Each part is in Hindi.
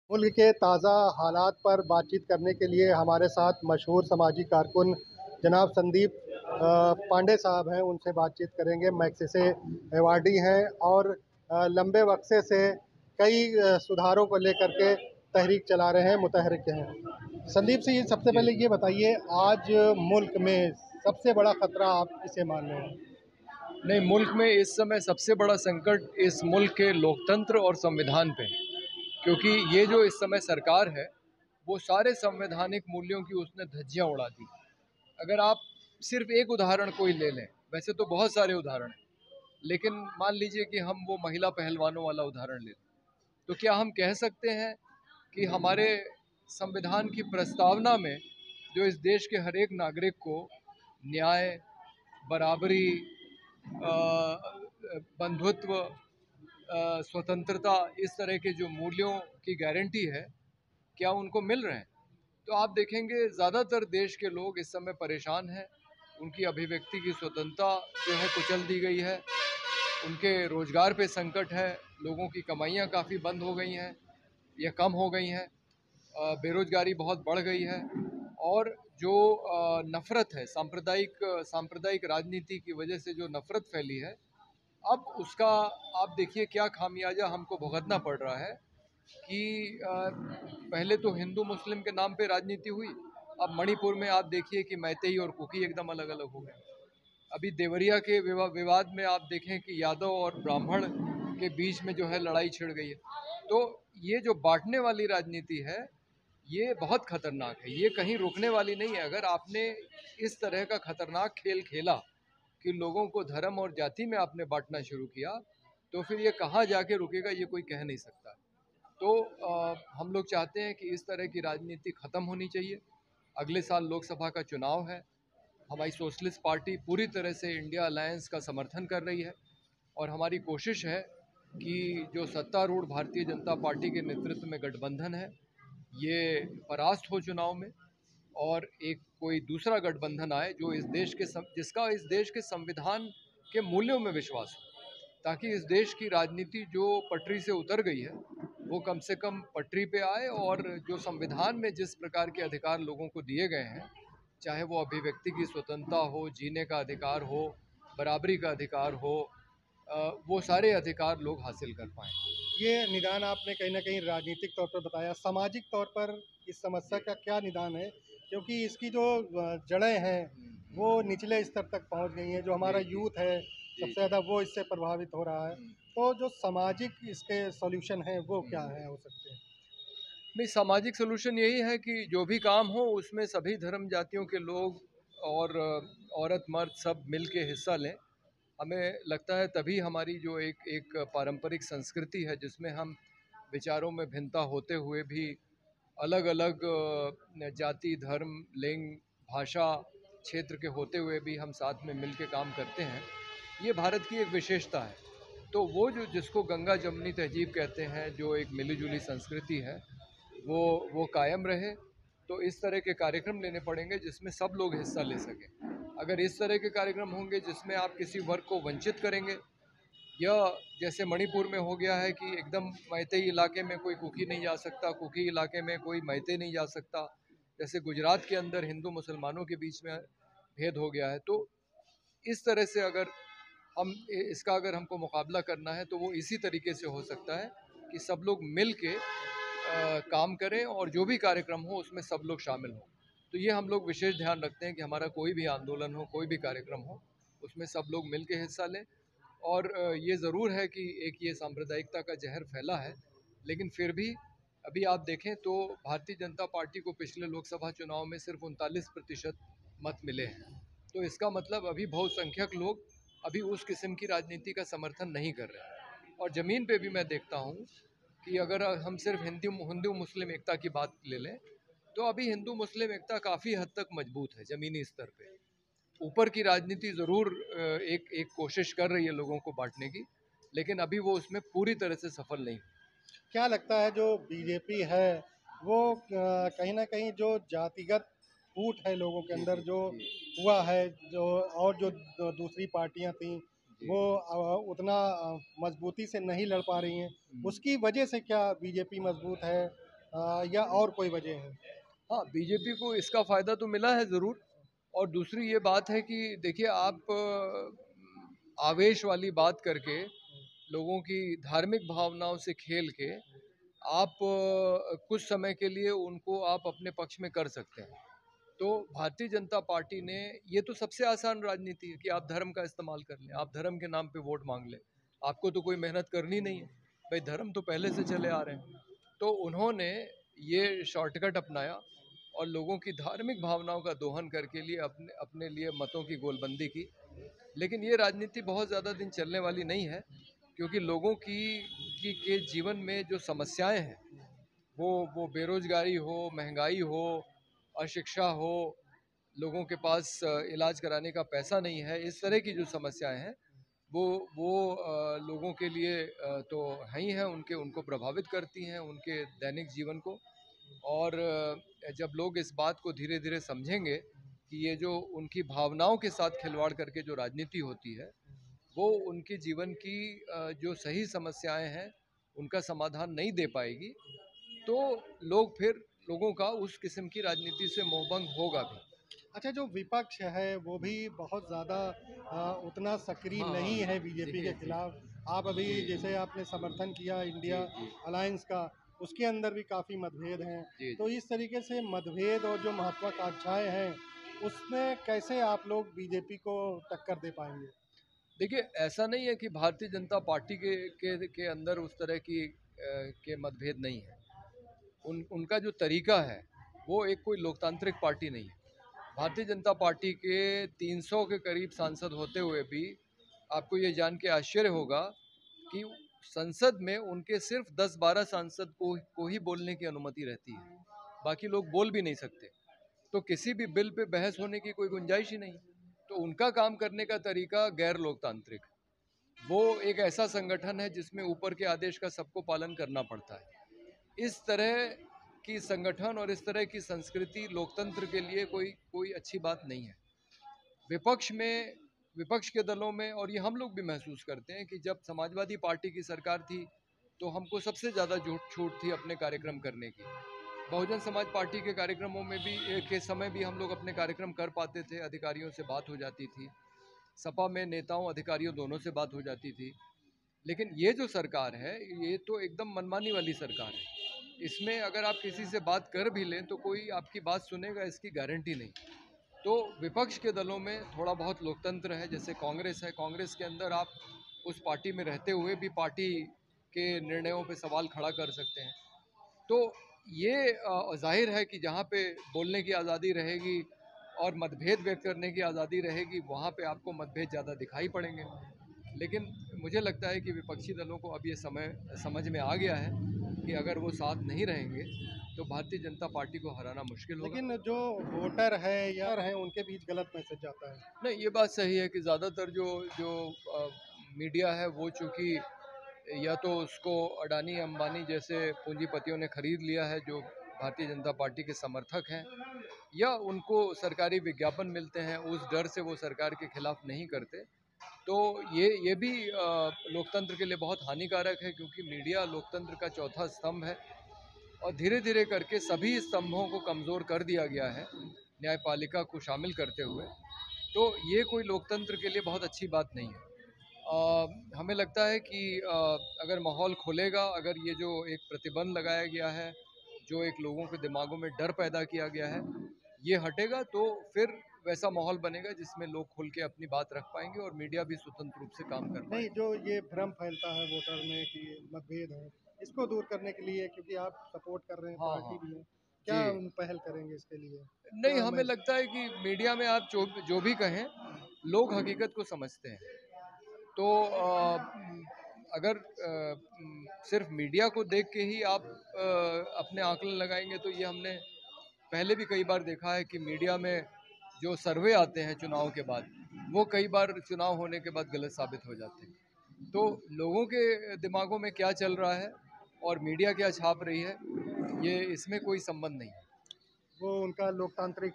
मुल्क के ताज़ा हालात पर बातचीत करने के लिए हमारे साथ मशहूर समाजी कारकुन जनाब संदीप पांडे साहब हैं। उनसे बातचीत करेंगे। मैग्सेसे अवार्डी हैं और लंबे वक्फे से कई सुधारों को लेकर के तहरीक चला रहे हैं, मुतहरिक हैं। संदीप जी, सबसे जी। पहले ये बताइए, आज मुल्क में सबसे बड़ा खतरा आप किसे मान रहे हैं? नहीं, मुल्क में इस समय सबसे बड़ा संकट इस मुल्क के लोकतंत्र और संविधान पे है, क्योंकि ये जो इस समय सरकार है, वो सारे संवैधानिक मूल्यों की उसने धज्जियां उड़ा दी। अगर आप सिर्फ एक उदाहरण कोई ले लें, वैसे तो बहुत सारे उदाहरण हैं, लेकिन मान लीजिए कि हम वो महिला पहलवानों वाला उदाहरण ले लें, तो क्या हम कह सकते हैं कि हमारे संविधान की प्रस्तावना में जो इस देश के हर एक नागरिक को न्याय, बराबरी, बंधुत्व, स्वतंत्रता, इस तरह के जो मूल्यों की गारंटी है, क्या उनको मिल रहे हैं? तो आप देखेंगे ज़्यादातर देश के लोग इस समय परेशान हैं। उनकी अभिव्यक्ति की स्वतंत्रता जो है कुचल दी गई है। उनके रोज़गार पे संकट है। लोगों की कमाइयाँ काफ़ी बंद हो गई हैं या कम हो गई हैं। बेरोज़गारी बहुत बढ़ गई है और जो नफ़रत है, सांप्रदायिक राजनीति की वजह से जो नफ़रत फैली है, अब उसका आप देखिए क्या खामियाजा हमको भुगतना पड़ रहा है कि पहले तो हिंदू मुस्लिम के नाम पे राजनीति हुई। अब मणिपुर में आप देखिए कि मैतेई और कुकी एकदम अलग अलग हो गए। अभी देवरिया के विवाद में आप देखें कि यादव और ब्राह्मण के बीच में जो है लड़ाई छिड़ गई है। तो ये जो बांटने वाली राजनीति है, ये बहुत खतरनाक है। ये कहीं रुकने वाली नहीं है। अगर आपने इस तरह का खतरनाक खेल खेला कि लोगों को धर्म और जाति में आपने बांटना शुरू किया, तो फिर ये कहाँ जाके रुकेगा, ये कोई कह नहीं सकता। तो हम लोग चाहते हैं कि इस तरह की राजनीति ख़त्म होनी चाहिए। अगले साल लोकसभा का चुनाव है। हमारी सोशलिस्ट पार्टी पूरी तरह से इंडिया अलायंस का समर्थन कर रही है और हमारी कोशिश है कि जो सत्तारूढ़ भारतीय जनता पार्टी के नेतृत्व में गठबंधन है, ये परास्त हो चुनाव में और एक कोई दूसरा गठबंधन आए जो जिसका इस देश के संविधान के मूल्यों में विश्वास हो, ताकि इस देश की राजनीति जो पटरी से उतर गई है, वो कम से कम पटरी पे आए और जो संविधान में जिस प्रकार के अधिकार लोगों को दिए गए हैं, चाहे वो अभिव्यक्ति की स्वतंत्रता हो, जीने का अधिकार हो, बराबरी का अधिकार हो, वो सारे अधिकार लोग हासिल कर पाएँ। ये निदान आपने कहीं न कहीं राजनीतिक तौर पर बताया, सामाजिक तौर पर इस समस्या का क्या निदान है? क्योंकि इसकी जो जड़ें हैं, वो निचले स्तर तक पहुँच गई हैं। जो हमारा जी, जी, यूथ है, जी, सबसे ज़्यादा वो इससे प्रभावित हो रहा है। जी। तो जो सामाजिक इसके सॉल्यूशन हैं, वो क्या हैं, हो सकते हैं? नहीं, सामाजिक सॉल्यूशन यही है कि जो भी काम हो उसमें सभी धर्म जातियों के लोग और औरत मर्द सब मिल के हिस्सा लें। हमें लगता है तभी हमारी जो एक एक पारंपरिक संस्कृति है, जिसमें हम विचारों में भिन्नता होते हुए भी अलग अलग जाति, धर्म, लिंग, भाषा, क्षेत्र के होते हुए भी हम साथ में मिल के काम करते हैं, ये भारत की एक विशेषता है। तो वो जो जिसको गंगा जमुनी तहजीब कहते हैं, जो एक मिली जुली संस्कृति है, वो कायम रहे। तो इस तरह के कार्यक्रम लेने पड़ेंगे जिसमें सब लोग हिस्सा ले सकें। अगर इस तरह के कार्यक्रम होंगे जिसमें आप किसी वर्ग को वंचित करेंगे, या जैसे मणिपुर में हो गया है कि एकदम मैतेई इलाके में कोई कुकी नहीं जा सकता, कुकी इलाके में कोई मैते नहीं जा सकता, जैसे गुजरात के अंदर हिंदू मुसलमानों के बीच में भेद हो गया है। तो इस तरह से अगर इसका अगर हमको मुकाबला करना है, तो वो इसी तरीके से हो सकता है कि सब लोग मिल के काम करें और जो भी कार्यक्रम हो उसमें सब लोग शामिल हों। तो ये हम लोग विशेष ध्यान रखते हैं कि हमारा कोई भी आंदोलन हो, कोई भी कार्यक्रम हो, उसमें सब लोग मिल के हिस्सा लें। और ये ज़रूर है कि एक ये सांप्रदायिकता का जहर फैला है, लेकिन फिर भी अभी आप देखें तो भारतीय जनता पार्टी को पिछले लोकसभा चुनाव में सिर्फ 39% मत मिले हैं। तो इसका मतलब अभी बहुसंख्यक लोग अभी उस किस्म की राजनीति का समर्थन नहीं कर रहे हैं। और ज़मीन पे भी मैं देखता हूँ कि अगर हम सिर्फ हिंदू मुस्लिम एकता की बात ले लें, तो अभी हिंदू मुस्लिम एकता काफ़ी हद तक मजबूत है ज़मीनी स्तर पे। ऊपर की राजनीति ज़रूर एक एक कोशिश कर रही है लोगों को बांटने की, लेकिन अभी वो उसमें पूरी तरह से सफल नहीं। क्या लगता है, जो बीजेपी है, वो कहीं न कहीं जो जातिगत फूट है लोगों के जी, अंदर जी, जो जी, हुआ है, जो और जो दूसरी पार्टियां थीं, जी। वो उतना मजबूती से नहीं लड़ पा रही हैं, हम्म। उसकी वजह से क्या बीजेपी मजबूत है? या और कोई वजह है? हाँ, बीजेपी को इसका फ़ायदा तो मिला है ज़रूर। और दूसरी ये बात है कि देखिए आप आवेश वाली बात करके, लोगों की धार्मिक भावनाओं से खेल के आप कुछ समय के लिए उनको आप अपने पक्ष में कर सकते हैं। तो भारतीय जनता पार्टी ने, ये तो सबसे आसान राजनीति है कि आप धर्म का इस्तेमाल कर लें, आप धर्म के नाम पे वोट मांग लें। आपको तो कोई मेहनत करनी नहीं है, भाई धर्म तो पहले से चले आ रहे हैं। तो उन्होंने ये शॉर्टकट अपनाया और लोगों की धार्मिक भावनाओं का दोहन करके लिए अपने अपने लिए मतों की गोलबंदी की। लेकिन ये राजनीति बहुत ज़्यादा दिन चलने वाली नहीं है, क्योंकि लोगों की के जीवन में जो समस्याएं हैं, वो बेरोजगारी हो, महंगाई हो, अशिक्षा हो, लोगों के पास इलाज कराने का पैसा नहीं है, इस तरह की जो समस्याएं हैं वो लोगों के लिए तो है ही हैं, उनके उनको प्रभावित करती हैं उनके दैनिक जीवन को। और जब लोग इस बात को धीरे धीरे समझेंगे कि ये जो उनकी भावनाओं के साथ खिलवाड़ करके जो राजनीति होती है, वो उनके जीवन की जो सही समस्याएं हैं उनका समाधान नहीं दे पाएगी, तो लोग फिर लोगों का उस किस्म की राजनीति से मोहभंग होगा भी। अच्छा, जो विपक्ष है वो भी बहुत ज़्यादा उतना सक्रिय हाँ, हाँ। नहीं है बीजेपी जी, के जी। खिलाफ। आप अभी जी। जैसे आपने समर्थन किया जी, इंडिया जी। अलायंस का, उसके अंदर भी काफ़ी मतभेद हैं। जी, तो जी। इस तरीके से मतभेद और जो महत्वाकांक्षाएँ हैं, उसमें कैसे आप लोग बीजेपी को टक्कर दे पाएँगे? देखिए, ऐसा नहीं है कि भारतीय जनता पार्टी के अंदर उस तरह की के मतभेद नहीं है। उनका जो तरीका है, वो एक कोई लोकतांत्रिक पार्टी नहीं है। भारतीय जनता पार्टी के 300 के करीब सांसद होते हुए भी आपको ये जान के आश्चर्य होगा कि संसद में उनके सिर्फ 10-12 सांसद को ही बोलने की अनुमति रहती है। बाकी लोग बोल भी नहीं सकते। तो किसी भी बिल पे बहस होने की कोई गुंजाइश ही नहीं। तो उनका काम करने का तरीका गैर लोकतांत्रिक। वो एक ऐसा संगठन है जिसमें ऊपर के आदेश का सबको पालन करना पड़ता है। इस तरह की संगठन और इस तरह की संस्कृति लोकतंत्र के लिए कोई कोई अच्छी बात नहीं है। विपक्ष में, विपक्ष के दलों में, और ये हम लोग भी महसूस करते हैं कि जब समाजवादी पार्टी की सरकार थी तो हमको सबसे ज़्यादा छूट थी अपने कार्यक्रम करने की। बहुजन समाज पार्टी के कार्यक्रमों में भी के समय भी हम लोग अपने कार्यक्रम कर पाते थे, अधिकारियों से बात हो जाती थी। सपा में नेताओं अधिकारियों दोनों से बात हो जाती थी। लेकिन ये जो सरकार है, ये तो एकदम मनमानी वाली सरकार है। इसमें अगर आप किसी से बात कर भी लें तो कोई आपकी बात सुनेगा इसकी गारंटी नहीं। तो विपक्ष के दलों में थोड़ा बहुत लोकतंत्र है। जैसे कांग्रेस है, कांग्रेस के अंदर आप उस पार्टी में रहते हुए भी पार्टी के निर्णयों पे सवाल खड़ा कर सकते हैं। तो ये जाहिर है कि जहाँ पे बोलने की आज़ादी रहेगी और मतभेद व्यक्त करने की आज़ादी रहेगी, वहाँ पे आपको मतभेद ज़्यादा दिखाई पड़ेंगे। लेकिन मुझे लगता है कि विपक्षी दलों को अब ये समय समझ में आ गया है कि अगर वो साथ नहीं रहेंगे तो भारतीय जनता पार्टी को हराना मुश्किल होगा। लेकिन जो वोटर है या है उनके बीच गलत मैसेज जाता है। नहीं, ये बात सही है कि ज़्यादातर जो जो मीडिया है वो चूँकि या तो उसको अडानी अंबानी जैसे पूंजीपतियों ने खरीद लिया है जो भारतीय जनता पार्टी के समर्थक हैं, या उनको सरकारी विज्ञापन मिलते हैं, उस डर से वो सरकार के खिलाफ नहीं करते। तो ये भी लोकतंत्र के लिए बहुत हानिकारक है, क्योंकि मीडिया लोकतंत्र का चौथा स्तंभ है और धीरे धीरे करके सभी स्तंभों को कमज़ोर कर दिया गया है, न्यायपालिका को शामिल करते हुए। तो ये कोई लोकतंत्र के लिए बहुत अच्छी बात नहीं है। हमें लगता है कि अगर माहौल खुलेगा, अगर ये जो एक प्रतिबंध लगाया गया है, जो एक लोगों के दिमागों में डर पैदा किया गया है, ये हटेगा तो फिर वैसा माहौल बनेगा जिसमें लोग खुल के अपनी बात रख पाएंगे और मीडिया भी स्वतंत्र रूप से काम कर नहीं, पाएगी। जो ये भ्रम फैलता है वोटर में कि मतभेद है, इसको दूर करने के लिए, क्योंकि आप सपोर्ट कर रहे हैं, हाँ, पार्टी हाँ। भी है, क्या जी। पहल करेंगे इसके लिए? नहीं, क्या हमें मैं लगता है कि मीडिया में आप जो भी कहें, लोग हकीकत को समझते हैं। तो अगर सिर्फ मीडिया को देख के ही आप अपने आकलन लगाएंगे तो ये हमने पहले भी कई बार देखा है कि मीडिया में जो सर्वे आते हैं चुनाव के बाद, वो कई बार चुनाव होने के बाद गलत साबित हो जाते हैं। तो लोगों के दिमागों में क्या चल रहा है और मीडिया क्या छाप रही है, ये इसमें कोई संबंध नहीं है। वो उनका लोकतांत्रिक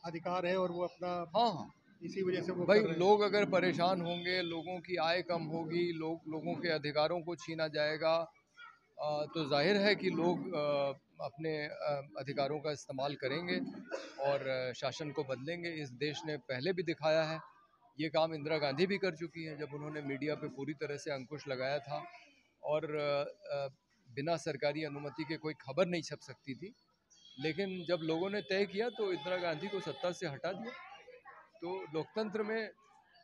अधिकार है और वो अपना हाँ, हाँ। इसी वजह से वो भाई कर रहे हैं। लोग अगर परेशान होंगे, लोगों की आय कम होगी, लोगों के अधिकारों को छीना जाएगा, तो जाहिर है कि लोग अपने अधिकारों का इस्तेमाल करेंगे और शासन को बदलेंगे। इस देश ने पहले भी दिखाया है, ये काम इंदिरा गांधी भी कर चुकी हैं जब उन्होंने मीडिया पे पूरी तरह से अंकुश लगाया था और बिना सरकारी अनुमति के कोई खबर नहीं छप सकती थी। लेकिन जब लोगों ने तय किया तो इंदिरा गांधी को सत्ता से हटा दिया। तो लोकतंत्र में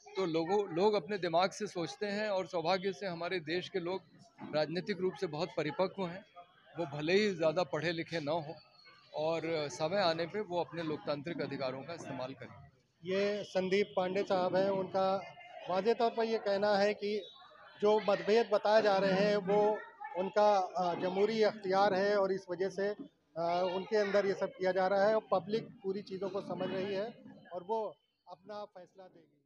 तो लोग अपने दिमाग से सोचते हैं और सौभाग्य से हमारे देश के लोग राजनीतिक रूप से बहुत परिपक्व हैं। वो भले ही ज़्यादा पढ़े लिखे ना हो और समय आने पे वो अपने लोकतांत्रिक अधिकारों का इस्तेमाल करें। ये संदीप पांडे साहब हैं, उनका वाज़े तौर पर ये कहना है कि जो मतभेद बताए जा रहे हैं वो उनका जमहूरी अख्तियार है और इस वजह से उनके अंदर ये सब किया जा रहा है और पब्लिक पूरी चीज़ों को समझ रही है और वो अपना फैसला देगी।